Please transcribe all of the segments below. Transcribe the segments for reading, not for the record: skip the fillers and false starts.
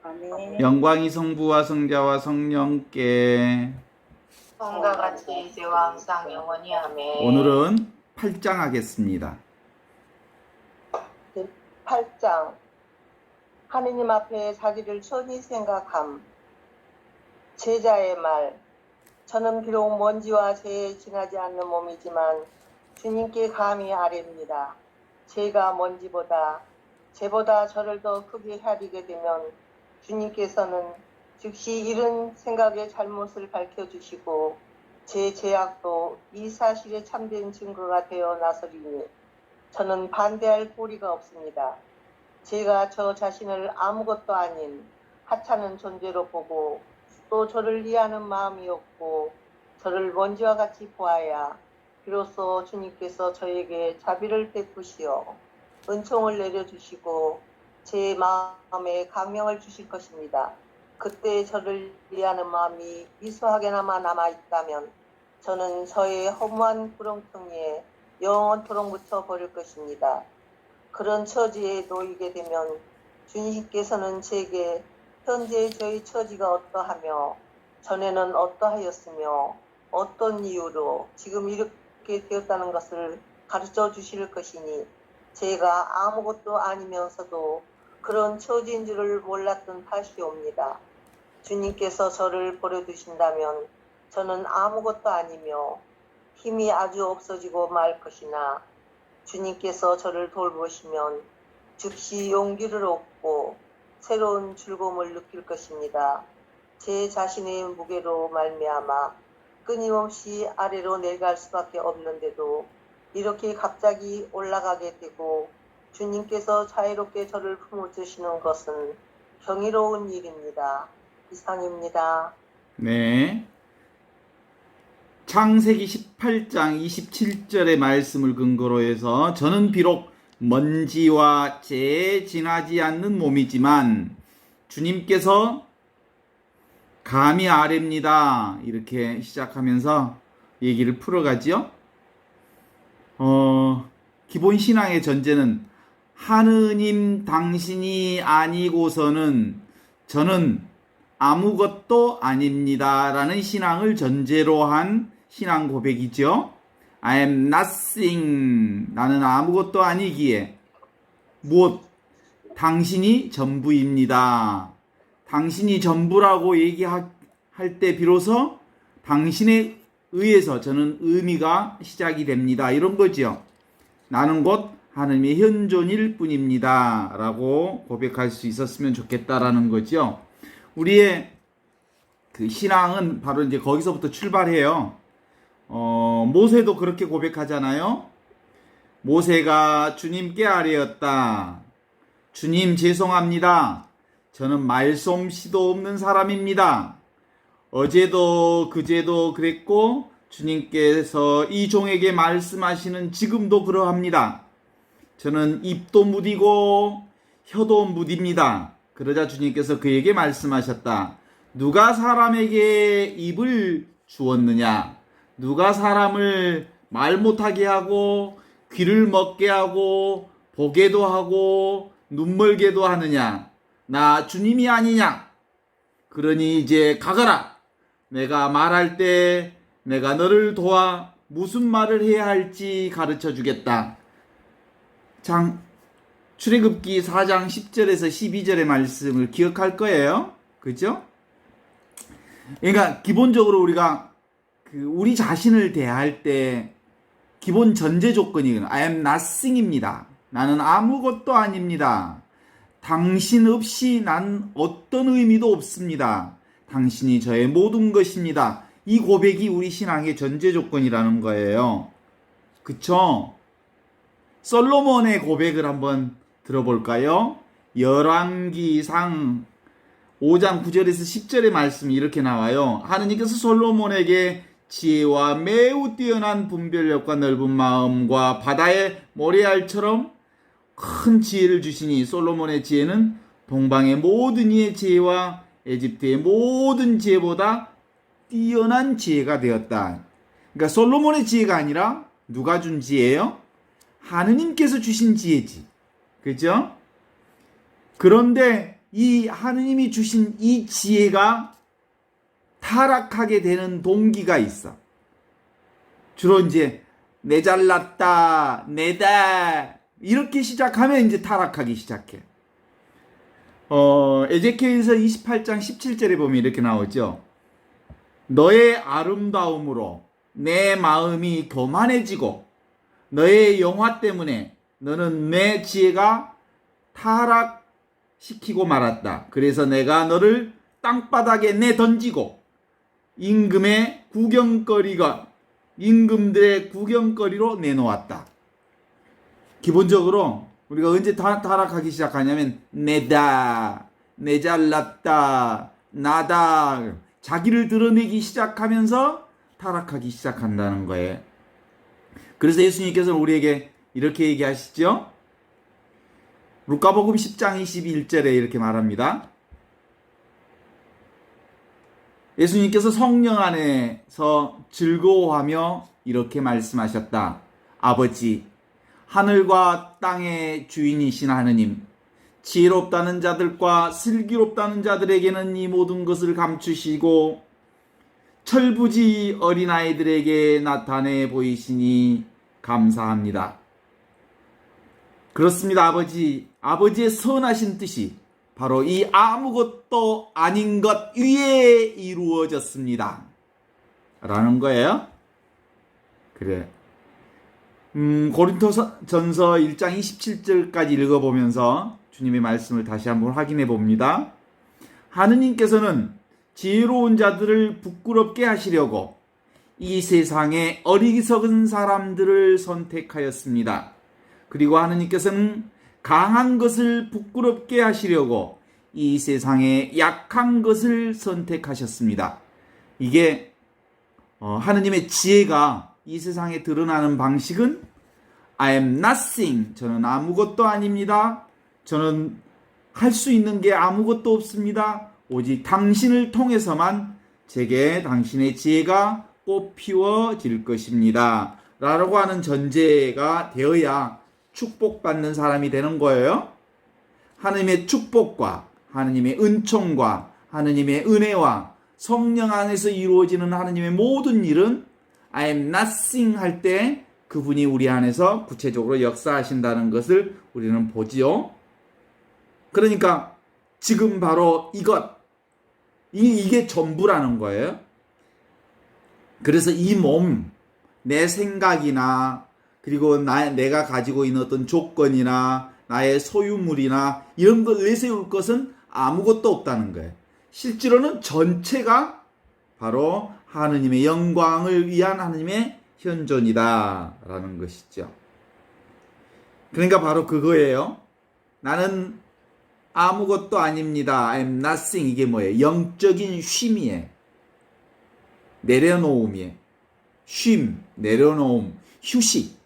아멘. 영광이 성부와 성자와 성령께 성과 같이 이제와 항상 영원히 아멘. 오늘은 8장 하겠습니다. 8장 하느님 앞에 자기를 천히 생각함. 제자의 말. 저는 비록 먼지와 재에 지나지 않는 몸이지만 주님께 감히 아뢰옵니다. 제가 먼지보다 재보다 저를 더 크게 하리게 되면 주님께서는 즉시 이런 생각의 잘못을 밝혀주시고 제 죄악도 이 사실에 참된 증거가 되어 나서리니 저는 반대할 도리가 없습니다. 제가 저 자신을 아무것도 아닌 하찮은 존재로 보고 또 저를 이해하는 마음이 없고 저를 먼지와 같이 보아야 비로소 주님께서 저에게 자비를 베푸시어 은총을 내려주시고 제 마음에 강명을 주실 것입니다. 그때 저를 이해하는 마음이 미소하게나마 남아있다면 저는 저의 허무한 구렁텅이에 영원토록 묻혀버릴 것입니다. 그런 처지에 놓이게 되면 주님께서는 제게 현재 저희 처지가 어떠하며 전에는 어떠하였으며 어떤 이유로 지금 이렇게 되었다는 것을 가르쳐 주실 것이니 제가 아무것도 아니면서도 그런 처지인 줄을 몰랐던 탓이옵니다. 주님께서 저를 버려두신다면 저는 아무것도 아니며 힘이 아주 없어지고 말 것이나 주님께서 저를 돌보시면 즉시 용기를 얻고 새로운 즐거움을 느낄 것입니다. 제 자신의 무게로 말미암아 끊임없이 아래로 내려갈 수밖에 없는데도 이렇게 갑자기 올라가게 되고 주님께서 자유롭게 저를 품어주시는 것은 경이로운 일입니다. 이상입니다. 네. 창세기 18장 27절의 말씀을 근거로 해서 저는 비록 먼지와 재에 지나지 않는 몸이지만 주님께서 감히 아뢰옵니다. 이렇게 시작하면서 얘기를 풀어가지요. 기본 신앙의 전제는 하느님 당신이 아니고서는 저는 아무것도 아닙니다 라는 신앙을 전제로 한 신앙 고백이죠. I am nothing. 나는 아무것도 아니기에 무엇? 당신이 전부입니다. 당신이 전부라고 얘기할 때 비로소 당신에 의해서 저는 의미가 시작이 됩니다. 이런 거죠. 나는 곧 하느님의 현존일 뿐입니다 라고 고백할 수 있었으면 좋겠다라는 거죠. 우리의 그 신앙은 바로 이제 거기서부터 출발해요. 모세도 그렇게 고백하잖아요. 모세가 주님께 아뢰었다. 주님 죄송합니다. 저는 말솜씨도 없는 사람입니다. 어제도 그제도 그랬고 주님께서 이 종에게 말씀하시는 지금도 그러합니다. 저는 입도 무디고 혀도 무딥니다. 그러자 주님께서 그에게 말씀하셨다. 누가 사람에게 입을 주었느냐? 누가 사람을 말 못하게 하고 귀를 먹게 하고 보게도 하고 눈멀게도 하느냐? 나 주님이 아니냐? 그러니 이제 가거라. 내가 말할 때 내가 너를 도와 무슨 말을 해야 할지 가르쳐 주겠다. 출애굽기 4장 10절에서 12절의 말씀을 기억할 거예요. 그죠? 그러니까 기본적으로 우리가 우리 자신을 대할 때 기본 전제 조건이 I am nothing입니다. 나는 아무것도 아닙니다. 당신 없이 난 어떤 의미도 없습니다. 당신이 저의 모든 것입니다. 이 고백이 우리 신앙의 전제 조건이라는 거예요. 그쵸? 솔로몬의 고백을 한번 들어볼까요? 열왕기상 5장 9절에서 10절의 말씀이 이렇게 나와요. 하느님께서 솔로몬에게 지혜와 매우 뛰어난 분별력과 넓은 마음과 바다의 모래알처럼 큰 지혜를 주시니 솔로몬의 지혜는 동방의 모든 이의 지혜와 에집트의 모든 지혜보다 뛰어난 지혜가 되었다. 그러니까 솔로몬의 지혜가 아니라 누가 준 지혜예요? 하느님께서 주신 지혜지. 그죠? 그런데 이 하느님이 주신 이 지혜가 타락하게 되는 동기가 있어. 주로 이제 내 잘났다, 내다 이렇게 시작하면 이제 타락하기 시작해. 에제키엘서 28장 17절에 보면 이렇게 나오죠. 너의 아름다움으로 내 마음이 교만해지고 너의 영화 때문에 너는 내 지혜가 타락시키고 말았다. 그래서 내가 너를 땅바닥에 내던지고 임금들의 구경거리로 내놓았다. 기본적으로 우리가 언제 타락하기 시작하냐면 내다, 내 잘났다, 나다 자기를 드러내기 시작하면서 타락하기 시작한다는 거예요. 그래서 예수님께서는 우리에게 이렇게 얘기하시죠. 루카복음 10장 21절에 이렇게 말합니다. 예수님께서 성령 안에서 즐거워하며 이렇게 말씀하셨다. 아버지, 하늘과 땅의 주인이신 하느님, 지혜롭다는 자들과 슬기롭다는 자들에게는 이 모든 것을 감추시고 철부지 어린아이들에게 나타내 보이시니 감사합니다. 그렇습니다, 아버지. 아버지의 선하신 뜻이 바로 이 아무것도 아닌 것 위에 이루어졌습니다. 라는 거예요. 그래. 고린도전서 1장 27절까지 읽어보면서 주님의 말씀을 다시 한번 확인해 봅니다. 하느님께서는 지혜로운 자들을 부끄럽게 하시려고 이 세상에 어리석은 사람들을 선택하였습니다. 그리고 하느님께서는 강한 것을 부끄럽게 하시려고 이 세상에 약한 것을 선택하셨습니다. 이게 하느님의 지혜가 이 세상에 드러나는 방식은 I am nothing. 저는 아무것도 아닙니다. 저는 할 수 있는 게 아무것도 없습니다. 오직 당신을 통해서만 제게 당신의 지혜가 꽃피워질 것입니다. 라고 하는 전제가 되어야 축복받는 사람이 되는 거예요. 하느님의 축복과 하느님의 은총과 하느님의 은혜와 성령 안에서 이루어지는 하느님의 모든 일은 I am nothing 할 때 그분이 우리 안에서 구체적으로 역사하신다는 것을 우리는 보지요. 그러니까 지금 바로 이게 전부라는 거예요. 그래서 이 몸, 내 생각이나 그리고 내가 가지고 있는 어떤 조건이나 나의 소유물이나 이런 걸 내세울 것은 아무것도 없다는 거예요. 실제로는 전체가 바로 하느님의 영광을 위한 하느님의 현존이다 라는 것이죠. 그러니까 바로 그거예요. 나는 아무것도 아닙니다. I'm nothing. 이게 뭐예요? 영적인 쉼이에요. 내려놓음이에요. 쉼, 내려놓음, 휴식,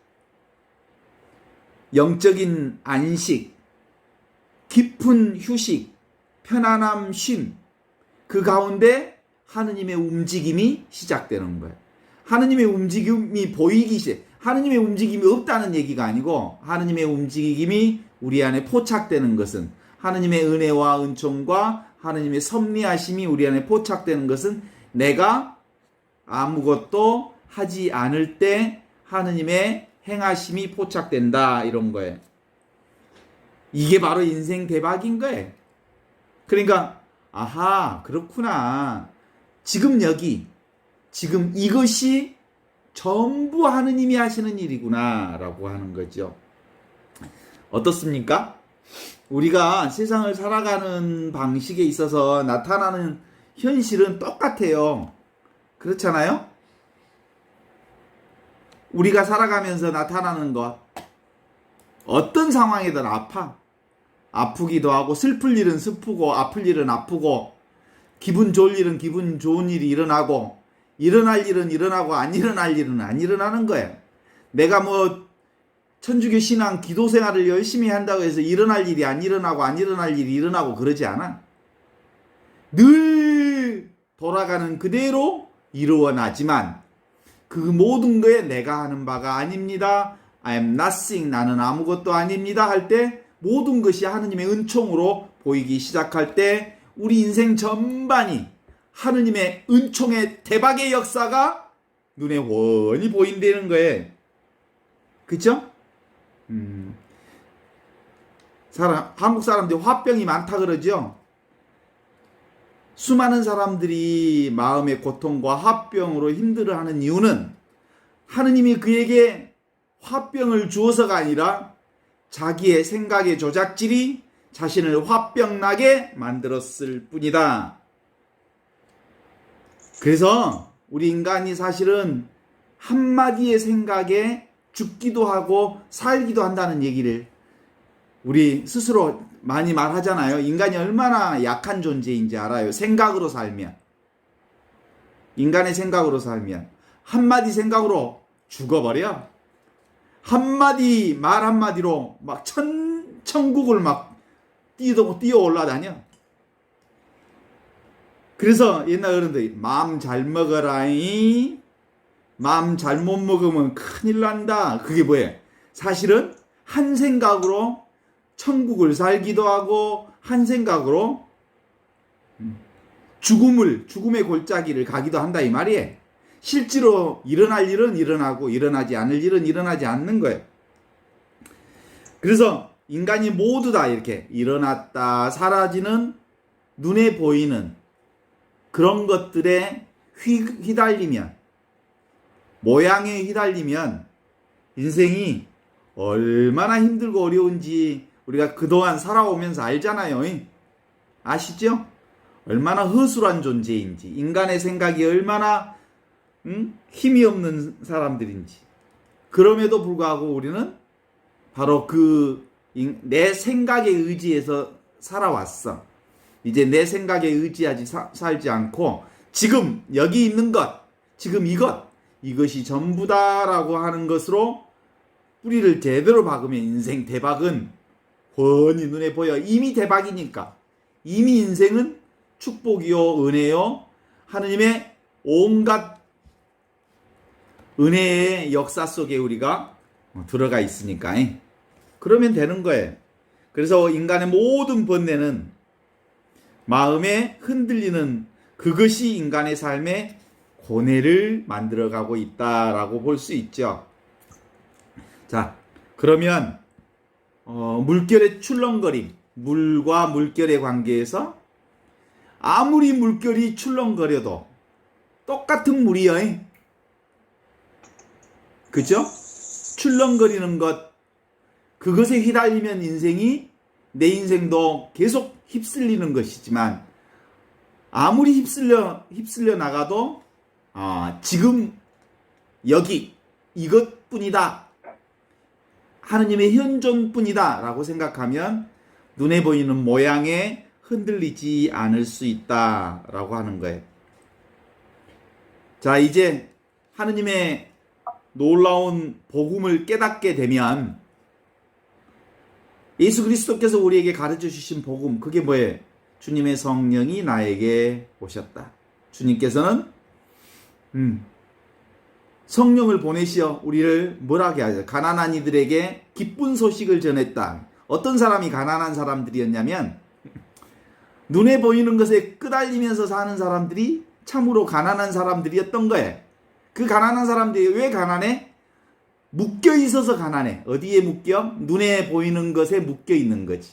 영적인 안식, 깊은 휴식, 편안함, 쉼. 그 가운데 하느님의 움직임이 시작되는 거예요. 하느님의 움직임이 보이기 시작. 하느님의 움직임이 없다는 얘기가 아니고 하느님의 움직임이 우리 안에 포착되는 것은 하느님의 은혜와 은총과 하느님의 섭리하심이 우리 안에 포착되는 것은 내가 아무것도 하지 않을 때 하느님의 행하심이 포착된다 이런 거예요. 이게 바로 인생 대박인 거예요. 그러니까 아하 그렇구나. 지금 이것이 전부 하느님이 하시는 일이구나 라고 하는 거죠. 어떻습니까? 우리가 세상을 살아가는 방식에 있어서 나타나는 현실은 똑같아요. 그렇잖아요? 우리가 살아가면서 나타나는 것 어떤 상황이든 아프기도 하고 슬플 일은 슬프고 아플 일은 아프고 기분 좋을 일은 기분 좋은 일이 일어나고 일어날 일은 일어나고 안 일어날 일은 안 일어나는 거예요. 내가 뭐 천주교 신앙 기도 생활을 열심히 한다고 해서 일어날 일이 안 일어나고 안 일어날 일이 일어나고 그러지 않아. 늘 돌아가는 그대로 이루어나지만 그 모든 거에 내가 하는 바가 아닙니다. I am nothing. 나는 아무것도 아닙니다. 할 때 모든 것이 하느님의 은총으로 보이기 시작할 때 우리 인생 전반이 하느님의 은총의 대박의 역사가 눈에 훤히 보인다는 거예요. 그쵸? 한국 사람들이 화병이 많다 그러죠? 수많은 사람들이 마음의 고통과 화병으로 힘들어하는 이유는 하느님이 그에게 화병을 주어서가 아니라 자기의 생각의 조작질이 자신을 화병나게 만들었을 뿐이다. 그래서 우리 인간이 사실은 한마디의 생각에 죽기도 하고 살기도 한다는 얘기를 우리 스스로 많이 말하잖아요. 인간이 얼마나 약한 존재인지 알아요. 생각으로 살면. 인간의 생각으로 살면. 한마디 생각으로 죽어버려. 한마디 말 한마디로 막 천국을 막 뛰어 올라다녀. 그래서 옛날 어른들이 마음 잘 먹어라이. 마음 잘못 먹으면 큰일 난다. 그게 뭐예요? 사실은 한 생각으로 천국을 살기도 하고 한 생각으로 죽음의 골짜기를 가기도 한다 이 말이에요. 실제로 일어날 일은 일어나고 일어나지 않을 일은 일어나지 않는 거예요. 그래서 인간이 모두 다 이렇게 일어났다 사라지는 눈에 보이는 그런 것들에 휘달리면 모양에 휘달리면 인생이 얼마나 힘들고 어려운지 우리가 그동안 살아오면서 알잖아요. 아시죠? 얼마나 허술한 존재인지 인간의 생각이 얼마나 힘이 없는 사람들인지. 그럼에도 불구하고 우리는 바로 내 생각에 의지해서 살아왔어. 이제 내 생각에 의지하지 살지 않고 지금 여기 있는 것, 지금 이것이 전부다라고 하는 것으로 뿌리를 제대로 박으면 인생 대박은 훤히 눈에 보여. 이미 대박이니까. 이미 인생은 축복이요 은혜요 하느님의 온갖 은혜의 역사 속에 우리가 들어가 있으니까 그러면 되는 거예요. 그래서 인간의 모든 번뇌는 마음에 흔들리는 그것이 인간의 삶에 고뇌를 만들어가고 있다라고 볼 수 있죠. 자, 그러면 물결의 출렁거림, 물과 물결의 관계에서 아무리 물결이 출렁거려도 똑같은 물이요. 그죠? 출렁거리는 것, 그것에 휘달리면 내 인생도 계속 휩쓸리는 것이지만 아무리 휩쓸려 나가도 지금 여기 이것뿐이다. 하느님의 현존뿐이다 라고 생각하면 눈에 보이는 모양에 흔들리지 않을 수 있다 라고 하는 거예요. 자, 이제 하느님의 놀라운 복음을 깨닫게 되면 예수 그리스도께서 우리에게 가르쳐 주신 복음, 그게 뭐예요? 주님의 성령이 나에게 오셨다. 주님께서는 성령을 보내시어 우리를 뭐라게 하죠? 가난한 이들에게 기쁜 소식을 전했다. 어떤 사람이 가난한 사람들이었냐면 눈에 보이는 것에 끄달리면서 사는 사람들이 참으로 가난한 사람들이었던 거예요. 그 가난한 사람들이 왜 가난해? 묶여 있어서 가난해. 어디에 묶여? 눈에 보이는 것에 묶여 있는 거지.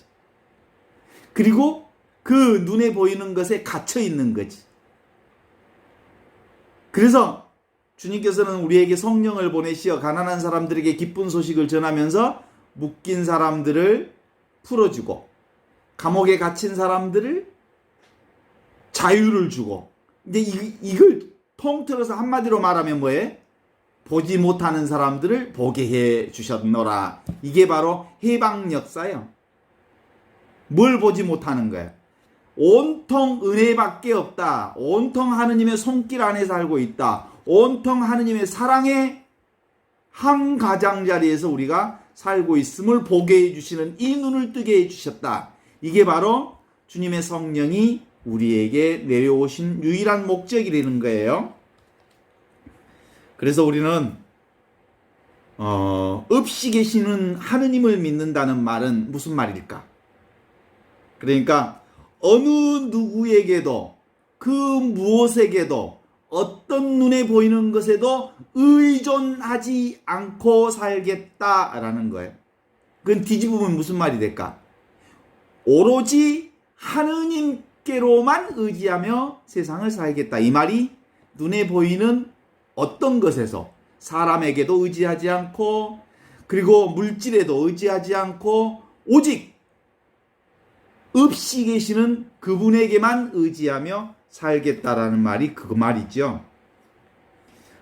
그리고 그 눈에 보이는 것에 갇혀 있는 거지. 그래서 주님께서는 우리에게 성령을 보내시어 가난한 사람들에게 기쁜 소식을 전하면서 묶인 사람들을 풀어주고 감옥에 갇힌 사람들을 자유를 주고, 근데 이걸 통틀어서 한마디로 말하면 뭐예요? 보지 못하는 사람들을 보게 해 주셨노라. 이게 바로 해방 역사예요. 뭘 보지 못하는 거예요? 온통 은혜밖에 없다. 온통 하느님의 손길 안에 살고 있다. 온통 하느님의 사랑의 한 가장자리에서 우리가 살고 있음을 보게 해주시는 이 눈을 뜨게 해주셨다. 이게 바로 주님의 성령이 우리에게 내려오신 유일한 목적이 되는 거예요. 그래서 우리는 없이 계시는 하느님을 믿는다는 말은 무슨 말일까? 그러니까 어느 누구에게도 그 무엇에게도 어떤 눈에 보이는 것에도 의존하지 않고 살겠다라는 거예요. 그건 뒤집으면 무슨 말이 될까? 오로지 하느님께로만 의지하며 세상을 살겠다. 이 말이 눈에 보이는 어떤 것에서 사람에게도 의지하지 않고 그리고 물질에도 의지하지 않고 오직 없이 계시는 그분에게만 의지하며 살겠다라는 말이 그 말이죠.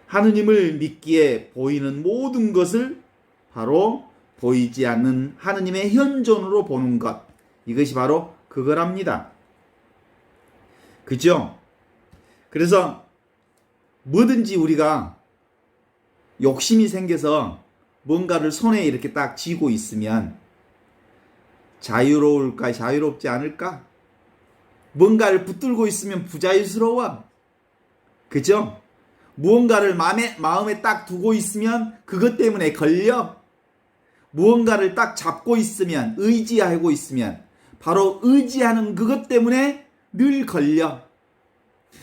하느님을 믿기에 보이는 모든 것을 바로 보이지 않는 하느님의 현존으로 보는 것. 이것이 바로 그거랍니다. 그죠? 그래서 뭐든지 우리가 욕심이 생겨서 뭔가를 손에 이렇게 딱 쥐고 있으면 자유로울까, 자유롭지 않을까? 뭔가를 붙들고 있으면 부자유스러워. 그죠? 무언가를 마음에 딱 두고 있으면 그것 때문에 걸려. 무언가를 딱 잡고 있으면, 의지하고 있으면 바로 의지하는 그것 때문에 늘 걸려.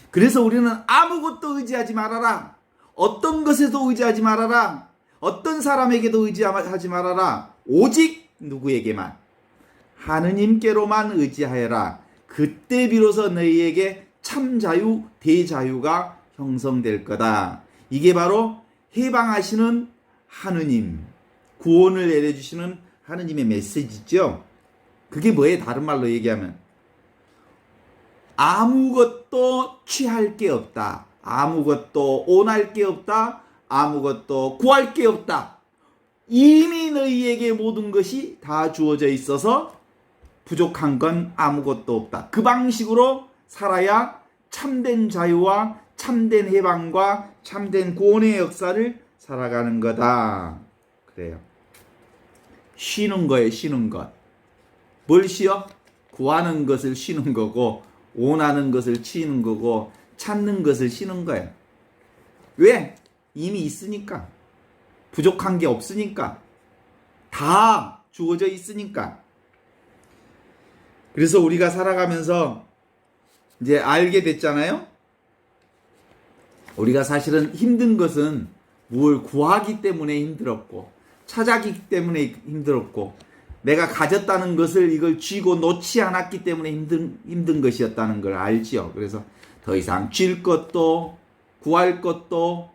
그래서 우리는 아무것도 의지하지 말아라. 어떤 것에도 의지하지 말아라. 어떤 사람에게도 의지하지 말아라. 오직 누구에게만? 하느님께로만 의지하여라. 그때 비로소 너희에게 참 자유, 대자유가 형성될 거다. 이게 바로 해방하시는 하느님, 구원을 내려주시는 하느님의 메시지죠. 그게 뭐예요? 다른 말로 얘기하면 아무것도 취할 게 없다. 아무것도 온할 게 없다. 아무것도 구할 게 없다. 이미 너희에게 모든 것이 다 주어져 있어서 부족한 건 아무것도 없다. 그 방식으로 살아야 참된 자유와 참된 해방과 참된 구원의 역사를 살아가는 거다. 그래요. 쉬는 거예요. 쉬는 것. 뭘 쉬어? 구하는 것을 쉬는 거고 원하는 것을 치는 거고 찾는 것을 쉬는 거예요. 왜? 이미 있으니까. 부족한 게 없으니까. 다 주어져 있으니까. 그래서 우리가 살아가면서 이제 알게 됐잖아요. 우리가 사실은 힘든 것은 뭘 구하기 때문에 힘들었고 찾아기 때문에 힘들었고 내가 가졌다는 것을 이걸 쥐고 놓지 않았기 때문에 힘든 것이었다는 걸 알지요. 그래서 더 이상 쥘 것도 구할 것도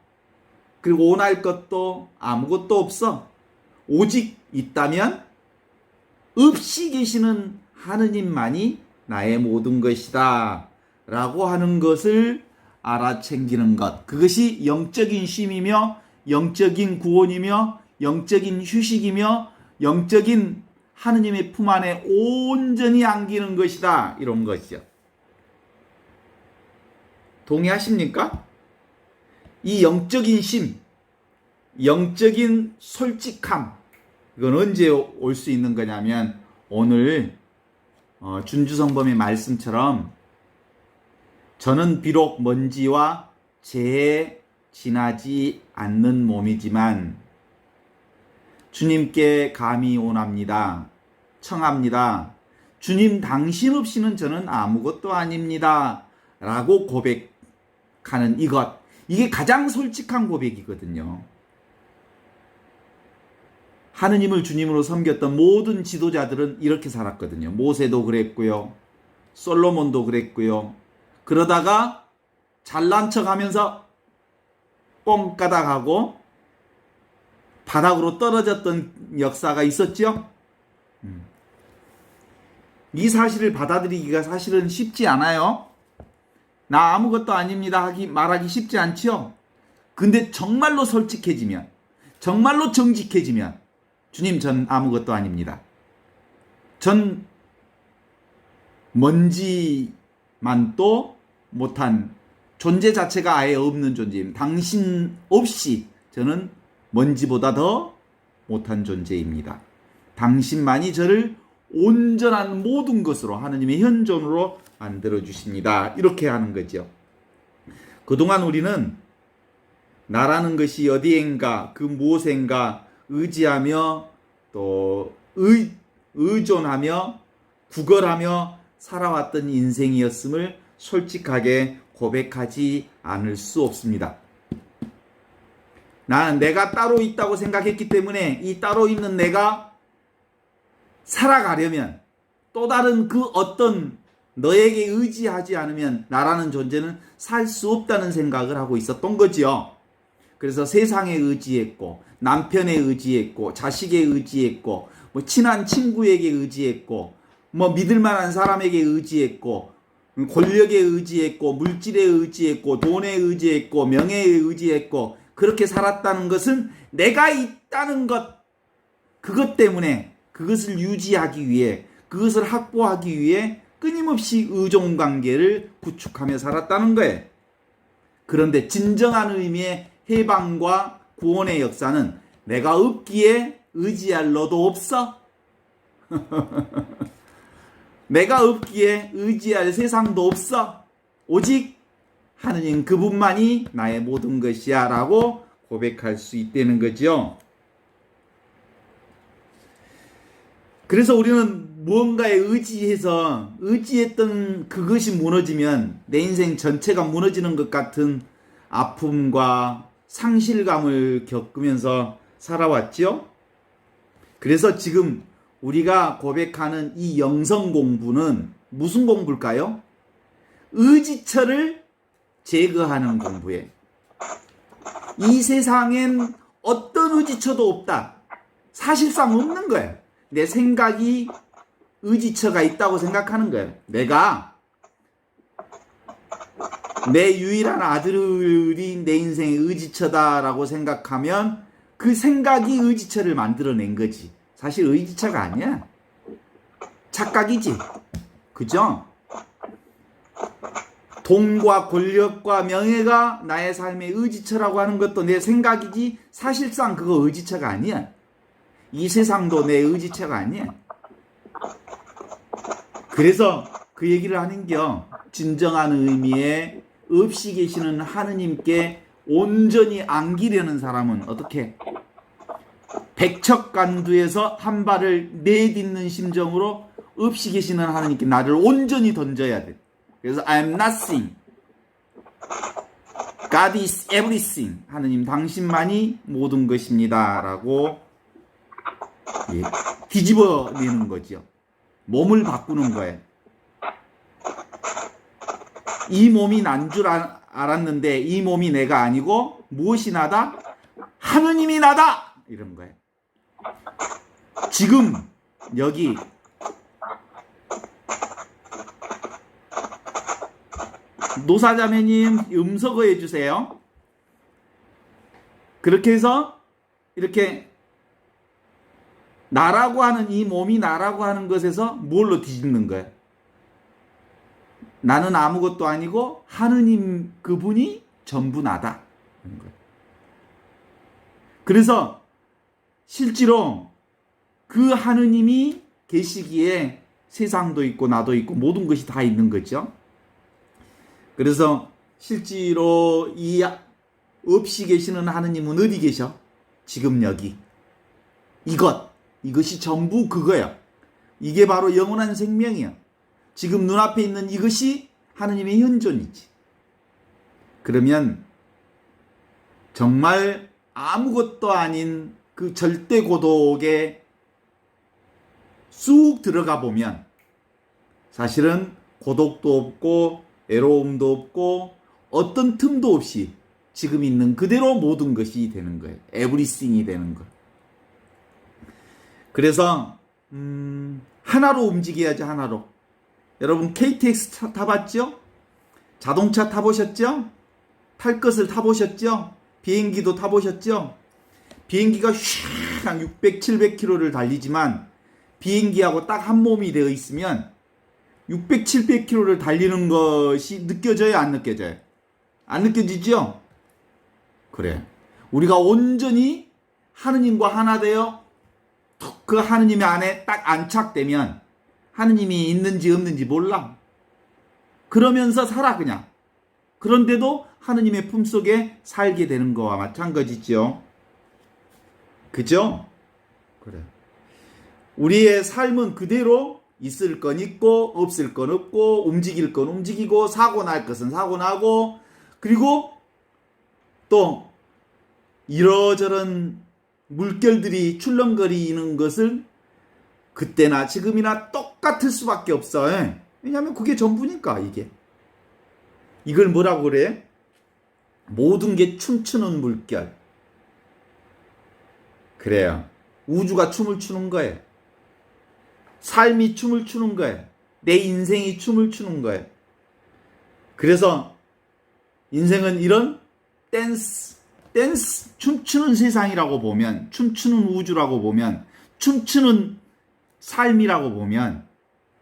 그리고 원할 것도 아무것도 없어. 오직 있다면 없이 계시는 하느님만이 나의 모든 것이다 라고 하는 것을 알아챙기는 것. 그것이 영적인 쉼이며 영적인 구원이며 영적인 휴식이며 영적인 하느님의 품 안에 온전히 안기는 것이다. 이런 것이죠. 동의하십니까? 이 영적인 쉼, 영적인 솔직함, 이건 언제 올 수 있는 거냐면 오늘 준주성범의 말씀처럼 저는 비록 먼지와 재에 지나지 않는 몸이지만 주님께 감히 원합니다. 청합니다. 주님 당신 없이는 저는 아무것도 아닙니다. 라고 고백하는 이것. 이게 가장 솔직한 고백이거든요. 하느님을 주님으로 섬겼던 모든 지도자들은 이렇게 살았거든요. 모세도 그랬고요. 솔로몬도 그랬고요. 그러다가 잘난 척하면서 뻥까닥하고 바닥으로 떨어졌던 역사가 있었죠. 이 사실을 받아들이기가 사실은 쉽지 않아요. 나 아무것도 아닙니다 말하기 쉽지 않죠. 근데 정말로 솔직해지면, 정말로 정직해지면 주님 전 아무것도 아닙니다. 전 먼지만도 못한 존재 자체가 아예 없는 존재입니다. 당신 없이 저는 먼지보다 더 못한 존재입니다. 당신만이 저를 온전한 모든 것으로 하느님의 현존으로 만들어 주십니다. 이렇게 하는 거죠. 그동안 우리는 나라는 것이 어디엔가 그 무엇엔가 의지하며 또 의존하며 구걸하며 살아왔던 인생이었음을 솔직하게 고백하지 않을 수 없습니다. 나는 내가 따로 있다고 생각했기 때문에 이 따로 있는 내가 살아가려면 또 다른 그 어떤 너에게 의지하지 않으면 나라는 존재는 살 수 없다는 생각을 하고 있었던 거지요. 그래서 세상에 의지했고 남편에 의지했고 자식에 의지했고 뭐 친한 친구에게 의지했고 뭐 믿을 만한 사람에게 의지했고 권력에 의지했고 물질에 의지했고 돈에 의지했고 명예에 의지했고 그렇게 살았다는 것은 내가 있다는 것 그것 때문에 그것을 유지하기 위해 그것을 확보하기 위해 끊임없이 의존관계를 구축하며 살았다는 거예요. 그런데 진정한 의미의 해방과 구원의 역사는 내가 없기에 의지할 너도 없어? 내가 없기에 의지할 세상도 없어? 오직 하느님 그분만이 나의 모든 것이야 라고 고백할 수 있다는 거죠. 그래서 우리는 무언가에 의지했던 그것이 무너지면 내 인생 전체가 무너지는 것 같은 아픔과 상실감을 겪으면서 살아왔죠. 그래서 지금 우리가 고백하는 이 영성 공부는 무슨 공부일까요? 의지처를 제거하는 공부에 이 세상엔 어떤 의지처도 없다. 사실상 없는 거예요. 내 생각이 의지처가 있다고 생각하는 거예요. 내가 내 유일한 아들이 내 인생의 의지처다라고 생각하면 그 생각이 의지처를 만들어낸 거지. 사실 의지처가 아니야. 착각이지. 그죠? 돈과 권력과 명예가 나의 삶의 의지처라고 하는 것도 내 생각이지 사실상 그거 의지처가 아니야. 이 세상도 내 의지처가 아니야. 그래서 그 얘기를 하는겨. 진정한 의미의 없이 계시는 하느님께 온전히 안기려는 사람은 어떻게? 백척간두에서 한 발을 내딛는 심정으로 없이 계시는 하느님께 나를 온전히 던져야 돼. 그래서 I am nothing. God is everything. 하느님 당신만이 모든 것입니다. 라고 뒤집어내는 거죠. 몸을 바꾸는 거예요. 이 몸이 난 줄 알았는데 이 몸이 내가 아니고 무엇이 나다? 하느님이 나다! 이런 거예요. 지금 여기 노사자매님 음서거 해주세요. 그렇게 해서 이렇게 나라고 하는 이 몸이 나라고 하는 것에서 뭘로 뒤집는 거예요? 나는 아무것도 아니고 하느님 그분이 전부 나다. 그래서 실제로 그 하느님이 계시기에 세상도 있고 나도 있고 모든 것이 다 있는 거죠. 그래서 실제로 이 없이 계시는 하느님은 어디 계셔? 지금 여기. 이것이 전부 그거야. 이게 바로 영원한 생명이야. 지금 눈앞에 있는 이것이 하느님의 현존이지. 그러면 정말 아무것도 아닌 그 절대 고독에 쑥 들어가 보면 사실은 고독도 없고 외로움도 없고 어떤 틈도 없이 지금 있는 그대로 모든 것이 되는 거예요. 에브리싱이 되는 거. 그래서 하나로 움직여야지. 하나로. 여러분 KTX 타봤죠? 자동차 타보셨죠? 탈 것을 타보셨죠? 비행기도 타보셨죠? 비행기가 한 600, 700km를 달리지만 비행기하고 딱 한 몸이 되어 있으면 600, 700km를 달리는 것이 느껴져요? 안 느껴져요? 안 느껴지죠? 그래. 우리가 온전히 하느님과 하나 되어 그 하느님 안에 딱 안착되면 하느님이 있는지 없는지 몰라. 그러면서 살아 그냥. 그런데도 하느님의 품속에 살게 되는 거와 마찬가지죠. 그죠? 그래. 우리의 삶은 그대로 있을 건 있고 없을 건 없고 움직일 건 움직이고 사고 날 것은 사고 나고 그리고 또 이러저런 물결들이 출렁거리는 것을 그때나 지금이나 똑같을 수밖에 없어. 왜냐하면 그게 전부니까 이게. 이걸 뭐라고 그래? 모든 게 춤추는 물결. 그래요. 우주가 춤을 추는 거예요. 삶이 춤을 추는 거예요. 내 인생이 춤을 추는 거예요. 그래서 인생은 이런 댄스, 춤추는 세상이라고 보면, 춤추는 우주라고 보면, 춤추는 삶이라고 보면,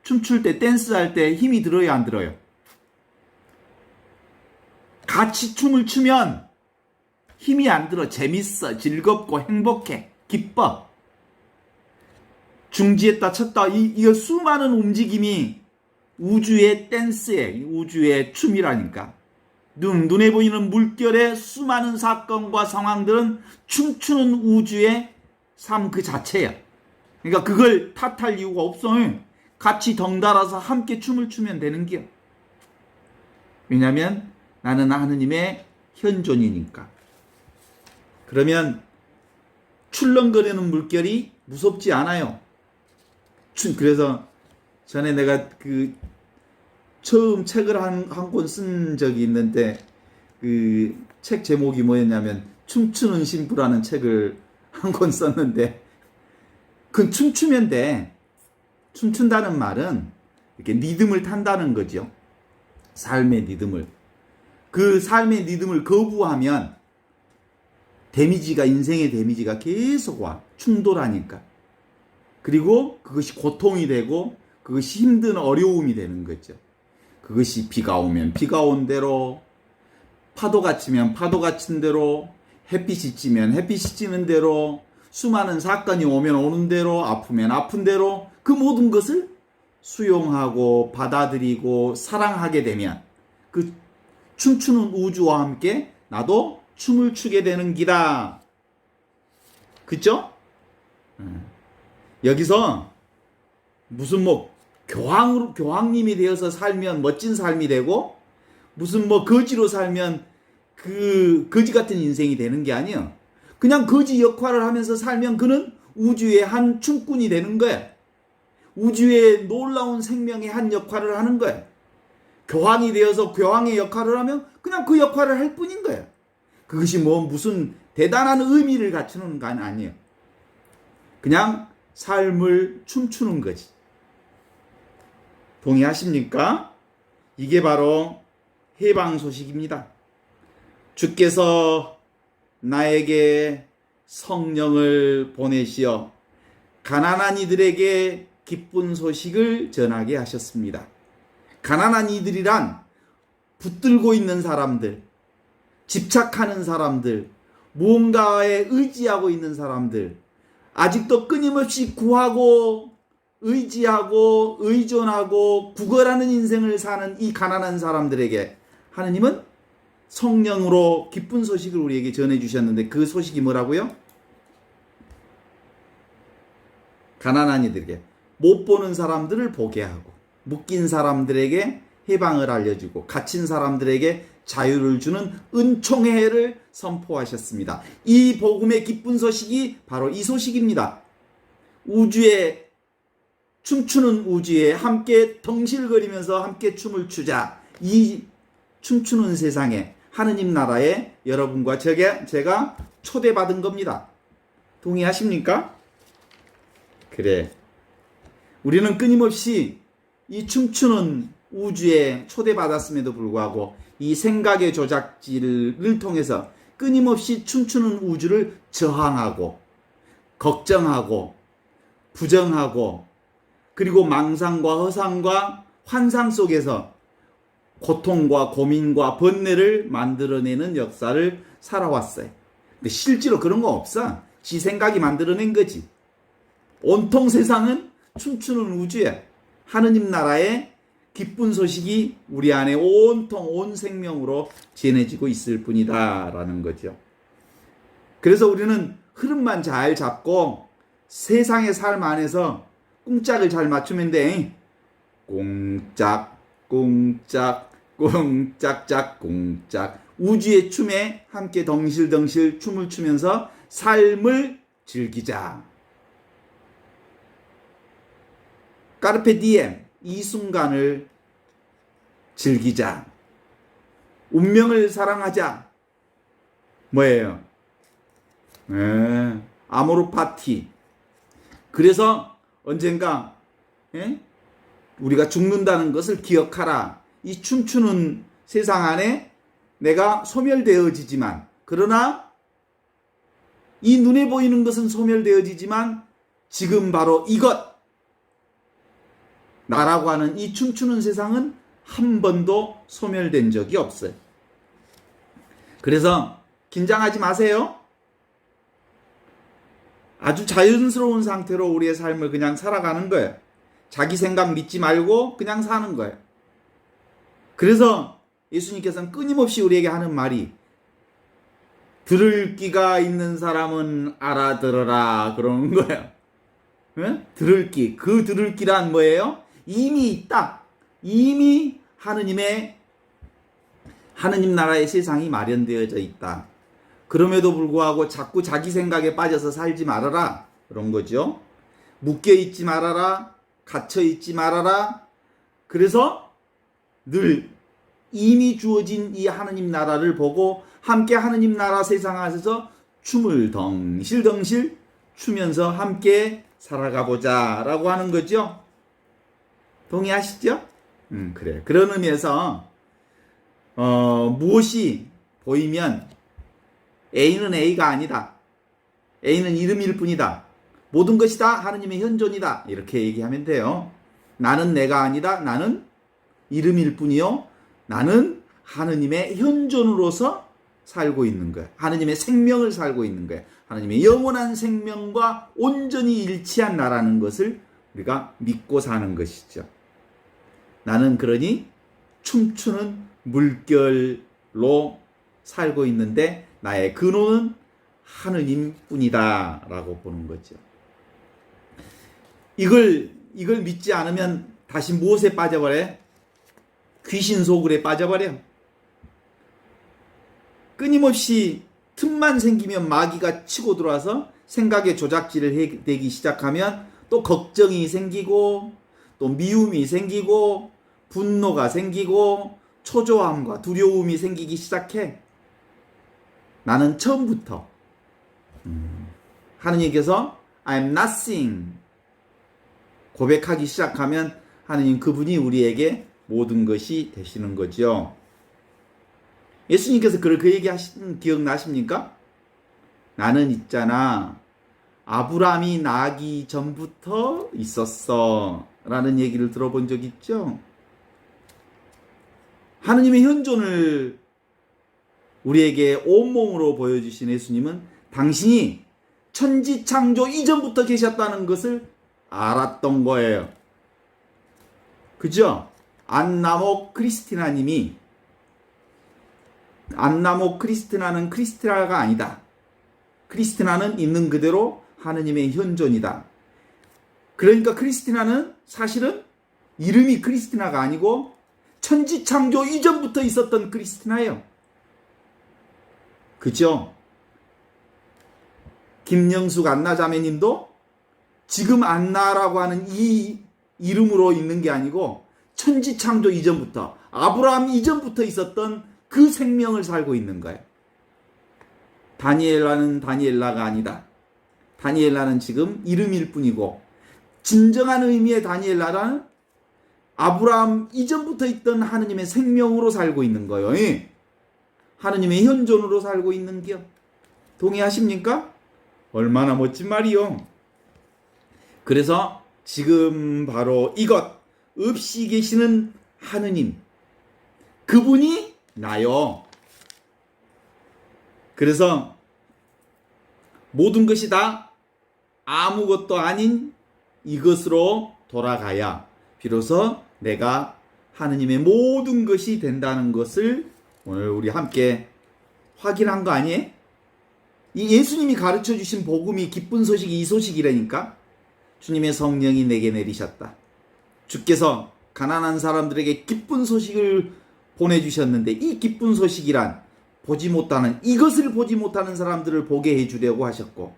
춤출 때, 댄스할 때 힘이 들어요, 안 들어요? 같이 춤을 추면 힘이 안 들어. 재밌어, 즐겁고 행복해, 기뻐. 중지했다 쳤다 이 수많은 움직임이 우주의 댄스에 우주의 춤이라니까. 눈에 보이는 물결의 수많은 사건과 상황들은 춤추는 우주의 삶 그 자체야. 그러니까 그걸 탓할 이유가 없어. 같이 덩달아서 함께 춤을 추면 되는 기야. 왜냐하면 나는 하느님의 현존이니까. 그러면 출렁거리는 물결이 무섭지 않아요. 그래서 전에 내가 그 처음 책을 한 권 쓴 적이 있는데 그 책 제목이 뭐였냐면 춤추는 신부라는 책을 한 권 썼는데 그건 춤추면 돼. 춤춘다는 말은 이렇게 리듬을 탄다는 거죠. 삶의 리듬을. 그 삶의 리듬을 거부하면 데미지가 인생의 데미지가 계속 와. 충돌하니까. 그리고 그것이 고통이 되고 그것이 힘든 어려움이 되는 거죠. 그것이 비가 오면 비가 온 대로, 파도가 치면 파도가 친 대로, 햇빛이 찌면 햇빛이 찌는 대로, 수많은 사건이 오면 오는 대로, 아프면 아픈 대로 그 모든 것을 수용하고 받아들이고 사랑하게 되면 그 춤추는 우주와 함께 나도 춤을 추게 되는 기다. 그쵸? 여기서 무슨 뭐 교황님이 되어서 살면 멋진 삶이 되고 무슨 뭐 거지로 살면 그 거지 같은 인생이 되는 게 아니야. 그냥 거지 역할을 하면서 살면 그는 우주의 한 춤꾼이 되는 거야. 우주의 놀라운 생명의 한 역할을 하는 거야. 교황이 되어서 교황의 역할을 하면 그냥 그 역할을 할 뿐인 거야. 그것이 뭐 무슨 대단한 의미를 갖추는 건 아니에요. 그냥 삶을 춤추는 거지. 동의하십니까? 이게 바로 해방 소식입니다. 주께서 나에게 성령을 보내시어 가난한 이들에게 기쁜 소식을 전하게 하셨습니다. 가난한 이들이란 붙들고 있는 사람들, 집착하는 사람들, 무언가에 의지하고 있는 사람들, 아직도 끊임없이 구하고 의지하고 의존하고 구걸하는 인생을 사는 이 가난한 사람들에게 하느님은 성령으로 기쁜 소식을 우리에게 전해주셨는데 그 소식이 뭐라고요? 가난한 이들에게, 못 보는 사람들을 보게 하고, 묶인 사람들에게 해방을 알려주고, 갇힌 사람들에게 자유를 주는 은총의 해를 선포하셨습니다. 이 복음의 기쁜 소식이 바로 이 소식입니다. 우주에, 춤추는 우주에 함께 덩실거리면서 함께 춤을 추자. 이 춤추는 세상에 하느님 나라에 여러분과 제가 초대받은 겁니다. 동의하십니까? 그래. 우리는 끊임없이 이 춤추는 우주에 초대받았음에도 불구하고 이 생각의 조작질을 통해서 끊임없이 춤추는 우주를 저항하고 걱정하고 부정하고 그리고 망상과 허상과 환상 속에서 고통과 고민과 번뇌를 만들어내는 역사를 살아왔어요. 근데 실제로 그런 거 없어. 지 생각이 만들어낸 거지. 온통 세상은 춤추는 우주에 하느님 나라의 기쁜 소식이 우리 안에 온통 온 생명으로 전해지고 있을 뿐이다 라는 거죠. 그래서 우리는 흐름만 잘 잡고 세상의 삶 안에서 꿍짝을 잘 맞추면 돼. 꿍짝, 꿍짝, 꿍짝짝, 꿍짝. 우주의 춤에 함께 덩실덩실 춤을 추면서 삶을 즐기자. 까르페 디엠, 이 순간을 즐기자. 운명을 사랑하자. 뭐예요? 아모르 파티. 그래서 언젠가 우리가 죽는다는 것을 기억하라. 이 춤추는 세상 안에 내가 소멸되어지지만, 그러나 이 눈에 보이는 것은 소멸되어지지만 지금 바로 이것, 나라고 하는 이 춤추는 세상은 한 번도 소멸된 적이 없어요. 그래서 긴장하지 마세요. 아주 자연스러운 상태로 우리의 삶을 그냥 살아가는 거예요. 자기 생각 믿지 말고 그냥 사는 거예요. 그래서 예수님께서는 끊임없이 우리에게 하는 말이, 들을 귀가 있는 사람은 알아들어라, 그러는 거예요. 들을 귀. 그 들을 귀란 뭐예요? 이미 있다. 이미 하느님 나라의 세상이 마련되어져 있다. 그럼에도 불구하고 자꾸 자기 생각에 빠져서 살지 말아라, 그런 거죠. 묶여 있지 말아라. 갇혀 있지 말아라. 그래서 늘 이미 주어진 이 하느님 나라를 보고 함께 하느님 나라 세상 안에서 춤을 덩실덩실 추면서 함께 살아가 보자 라고 하는 거죠. 동의하시죠? 그래. 그런 의미에서 무엇이 보이면 A는 A가 아니다. A는 이름일 뿐이다. 모든 것이 다 하느님의 현존이다. 이렇게 얘기하면 돼요. 나는 내가 아니다. 나는 이름일 뿐이요. 나는 하느님의 현존으로서 살고 있는 거야. 하느님의 생명을 살고 있는 거야. 하느님의 영원한 생명과 온전히 일치한 나라는 것을 우리가 믿고 사는 것이죠. 나는 그러니 춤추는 물결로 살고 있는데 나의 근원은 하느님뿐이다 라고 보는 거죠. 이걸 믿지 않으면 다시 무엇에 빠져버려요? 귀신 소굴에 빠져버려. 끊임없이 틈만 생기면 마귀가 치고 들어와서 생각의 조작질을 되기 시작하면 또 걱정이 생기고 또 미움이 생기고 분노가 생기고 초조함과 두려움이 생기기 시작해. 나는 처음부터 하느님께서 I'm nothing 고백하기 시작하면 하느님 그분이 우리에게 모든 것이 되시는 거죠. 예수님께서 그 얘기 하신 기억나십니까? 나는 있잖아, 아브라함이 나기 전부터 있었어 라는 얘기를 들어본 적 있죠? 하느님의 현존을 우리에게 온몸으로 보여주신 예수님은 당신이 천지창조 이전부터 계셨다는 것을 알았던 거예요. 그죠? 안나모 크리스티나님이, 안나모 크리스티나는 크리스티나가 아니다. 크리스티나는 있는 그대로 하느님의 현존이다. 그러니까 크리스티나는 사실은 이름이 크리스티나가 아니고 천지창조 이전부터 있었던 크리스티나예요. 그죠? 김영숙 안나 자매님도 지금 안나라고 하는 이 이름으로 있는 게 아니고 천지창조 이전부터, 아브라함 이전부터 있었던 그 생명을 살고 있는 거예요. 다니엘라는 다니엘라가 아니다. 다니엘라는 지금 이름일 뿐이고 진정한 의미의 다니엘라는 아브라함 이전부터 있던 하느님의 생명으로 살고 있는 거예요. 하느님의 현존으로 살고 있는 겨. 동의하십니까? 얼마나 멋진 말이요. 그래서 지금 바로 이것, 없이 계시는 하느님, 그분이 나요. 그래서 모든 것이 다 아무것도 아닌 이것으로 돌아가야 비로소 내가 하느님의 모든 것이 된다는 것을 오늘 우리 함께 확인한 거 아니에요? 이 예수님이 가르쳐 주신 복음이 기쁜 소식이 이 소식이라니까. 주님의 성령이 내게 내리셨다. 주께서 가난한 사람들에게 기쁜 소식을 보내주셨는데 이 기쁜 소식이란 이것을 보지 못하는 사람들을 보게 해주려고 하셨고,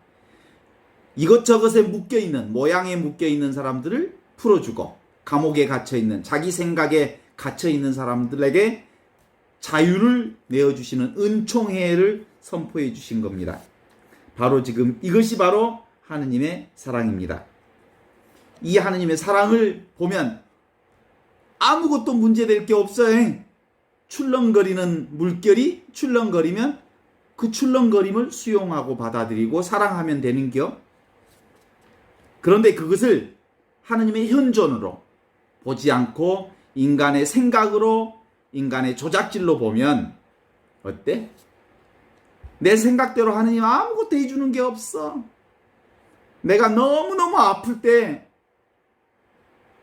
이것저것에 묶여있는, 모양에 묶여있는 사람들을 풀어주고, 감옥에 갇혀있는, 자기 생각에 갇혀있는 사람들에게 자유를 내어주시는 은총회를 선포해 주신 겁니다. 바로 지금 이것이 바로 하느님의 사랑입니다. 이 하느님의 사랑을 보면 아무것도 문제될 게 없어요. 출렁거리는 물결이 출렁거리면 그 출렁거림을 수용하고 받아들이고 사랑하면 되는겨. 그런데 그것을 하느님의 현존으로 보지 않고 인간의 생각으로, 인간의 조작질로 보면 어때? 내 생각대로 하느님 아무것도 해주는 게 없어. 내가 너무너무 아플 때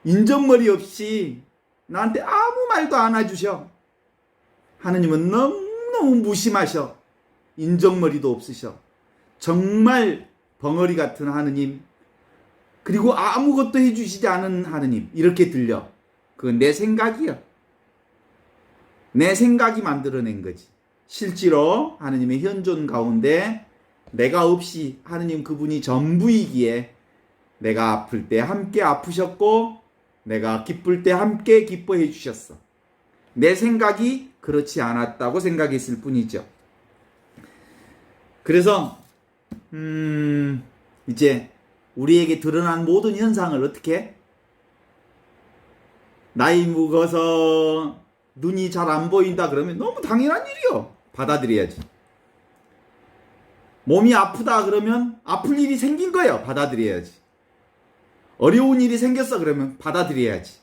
인정머리 없이 나한테 아무 말도 안 해주셔. 하느님은 너무너무 무심하셔. 인정머리도 없으셔. 정말 벙어리 같은 하느님, 그리고 아무것도 해주시지 않은 하느님, 이렇게 들려. 그건 내 생각이야. 내 생각이 만들어낸 거지. 실제로 하느님의 현존 가운데 내가 없이 하느님 그분이 전부이기에 내가 아플 때 함께 아프셨고 내가 기쁠 때 함께 기뻐해 주셨어. 내 생각이 그렇지 않았다고 생각했을 뿐이죠. 그래서 이제 우리에게 드러난 모든 현상을 어떻게? 나이 먹어서 눈이 잘 안 보인다 그러면 너무 당연한 일이요. 받아들여야지. 몸이 아프다 그러면 아플 일이 생긴 거예요. 받아들여야지. 어려운 일이 생겼어 그러면 받아들여야지.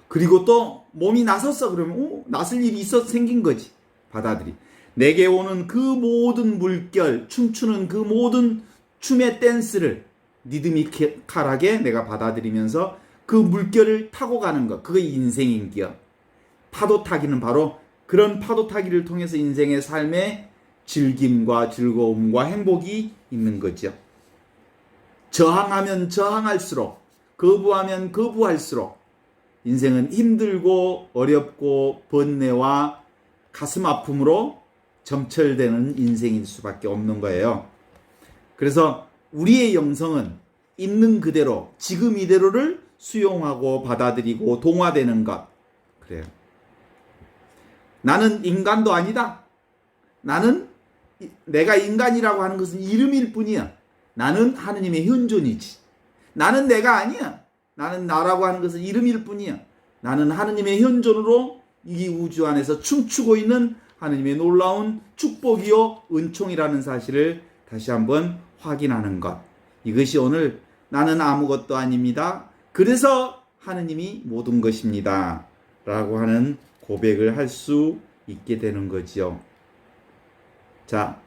그리고 또 몸이 나섰어 그러면 나설 일이 생긴 거지. 받아들이. 내게 오는 그 모든 물결, 춤추는 그 모든 춤의 댄스를 리드미컬하게 내가 받아들이면서 그 물결을 타고 가는 것, 그게 인생인기요. 파도 타기는 바로 그런 파도 타기를 통해서 인생의 삶에 즐김과 즐거움과 행복이 있는 거죠. 저항하면 저항할수록, 거부하면 거부할수록 인생은 힘들고 어렵고 번뇌와 가슴 아픔으로 점철되는 인생일 수밖에 없는 거예요. 그래서 우리의 영성은 있는 그대로, 지금 이대로를 수용하고 받아들이고 동화되는 것. 그래요. 나는 인간도 아니다. 내가 인간이라고 하는 것은 이름일 뿐이야. 나는 하느님의 현존이지. 나는 내가 아니야. 나는 나라고 하는 것은 이름일 뿐이야. 나는 하느님의 현존으로 이 우주 안에서 춤추고 있는 하느님의 놀라운 축복이요 은총이라는 사실을 다시 한번 확인하는 것. 이것이 오늘 나는 아무것도 아닙니다. 그래서 하느님이 모든 것입니다. 라고 하는 고백을 할 수 있게 되는 거지요. 자,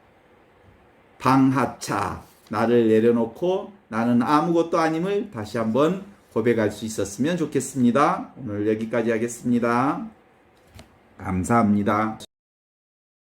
방하차, 나를 내려놓고 나는 아무것도 아님을 다시 한번 고백할 수 있었으면 좋겠습니다. 오늘 여기까지 하겠습니다. 감사합니다.